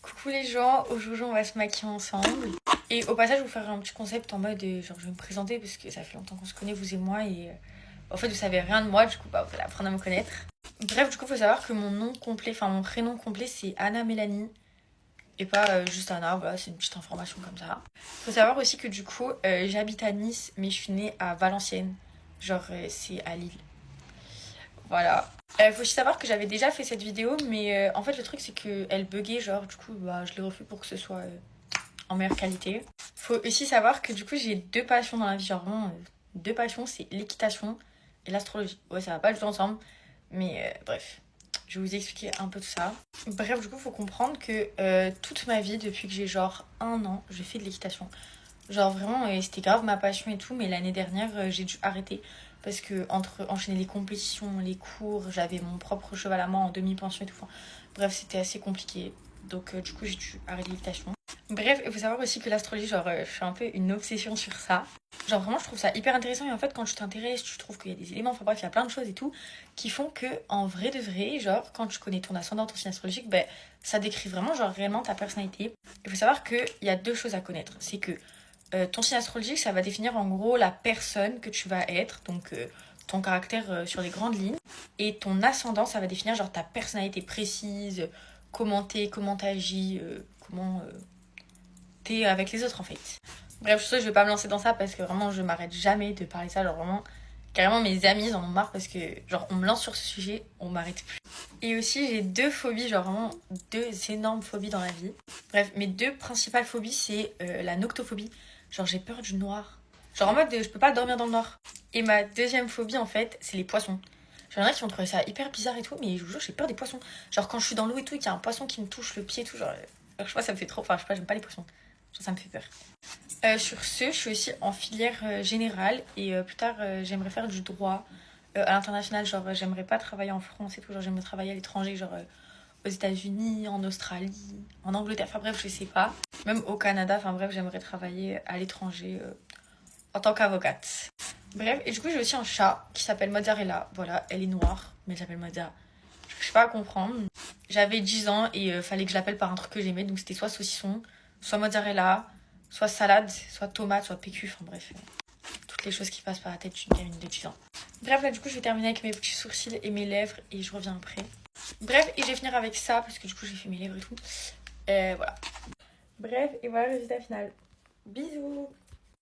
Coucou les gens, aujourd'hui on va se maquiller ensemble. Et au passage, je vais vous faire un petit concept en mode genre je vais me présenter parce que ça fait longtemps qu'on se connaît, vous et moi, et en fait vous savez rien de moi, du coup bah, vous allez apprendre à me connaître. Bref, du coup, faut savoir que mon nom complet, enfin mon prénom complet c'est Anna Mélanie et pas juste Anna, voilà, c'est une petite information comme ça. Faut savoir aussi que du coup, j'habite à Nice, mais je suis née à Valenciennes, genre c'est à Lille. Voilà. Faut aussi savoir que j'avais déjà fait cette vidéo, mais en fait le truc c'est qu'elle buguait, genre du coup bah, je l'ai refait pour que ce soit en meilleure qualité. Faut aussi savoir que du coup j'ai deux passions dans la vie, genre vraiment deux passions, c'est l'équitation et l'astrologie. Ouais, ça va pas du tout ensemble, mais bref. Je vais vous expliquer un peu tout ça. Bref, du coup, faut comprendre que toute ma vie, depuis que j'ai genre 1 an, je fais de l'équitation. Genre vraiment, c'était grave ma passion et tout, mais l'année dernière, j'ai dû arrêter. Parce que entre enchaîner les compétitions, les cours, j'avais mon propre cheval à moi en demi-pension et tout. Enfin, bref, c'était assez compliqué. Donc du coup, j'ai dû arrêter l'équitation. Bref, il faut savoir aussi que l'astrologie, genre, je suis un peu une obsession sur ça. Genre vraiment, je trouve ça hyper intéressant. Et en fait, quand tu t'intéresses, tu trouves qu'il y a des éléments, enfin bref, il y a plein de choses et tout, qui font que, en vrai de vrai, genre, quand tu connais ton ascendant, ton signe astrologique, ben, ça décrit vraiment, genre, réellement ta personnalité. Il faut savoir qu'il y a deux choses à connaître. C'est que ton signe astrologique, ça va définir en gros la personne que tu vas être, donc ton caractère sur les grandes lignes. Et ton ascendant, ça va définir genre ta personnalité précise, comment t'agis, comment t'es avec les autres en fait. Bref, je vais pas me lancer dans ça parce que vraiment je m'arrête jamais de parler de ça, genre vraiment carrément mes amis ils en ont marre parce que genre on me lance sur ce sujet, on m'arrête plus. Et aussi j'ai deux phobies, genre vraiment deux énormes phobies dans la vie. Bref, mes deux principales phobies c'est la noctophobie, genre j'ai peur du noir. Genre en mode je peux pas dormir dans le noir. Et ma deuxième phobie en fait c'est les poissons. Genre, il y en a qui vont trouver ça hyper bizarre et tout, mais je vous jure j'ai peur des poissons. Genre quand je suis dans l'eau et tout et qu'il y a un poisson qui me touche le pied et tout, genre je sais pas, ça me fait trop, enfin je sais pas, j'aime pas les poissons. Genre, ça me fait peur. Sur ce, je suis aussi en filière générale et plus tard, j'aimerais faire du droit à l'international. Genre, j'aimerais pas travailler en France et tout. Genre, j'aimerais travailler à l'étranger, genre aux États-Unis, en Australie, en Angleterre. Enfin, bref, je sais pas. Même au Canada. Enfin, bref, j'aimerais travailler à l'étranger en tant qu'avocate. Bref, et du coup, j'ai aussi un chat qui s'appelle Mozzarella. Voilà, elle est noire, mais elle s'appelle Mozza. Je sais pas à comprendre. J'avais 10 ans et fallait que je l'appelle par un truc que j'aimais. Donc, c'était soit saucisson, soit mozzarella, soit salade, soit tomate, soit PQ, enfin bref, toutes les choses qui passent par la tête d'une gamine de 10 ans. Bref, là du coup je vais terminer avec mes petits sourcils et mes lèvres et je reviens après. Bref, et je vais finir avec ça parce que du coup j'ai fait mes lèvres et tout. Voilà. Bref, et voilà le résultat final. Bisous.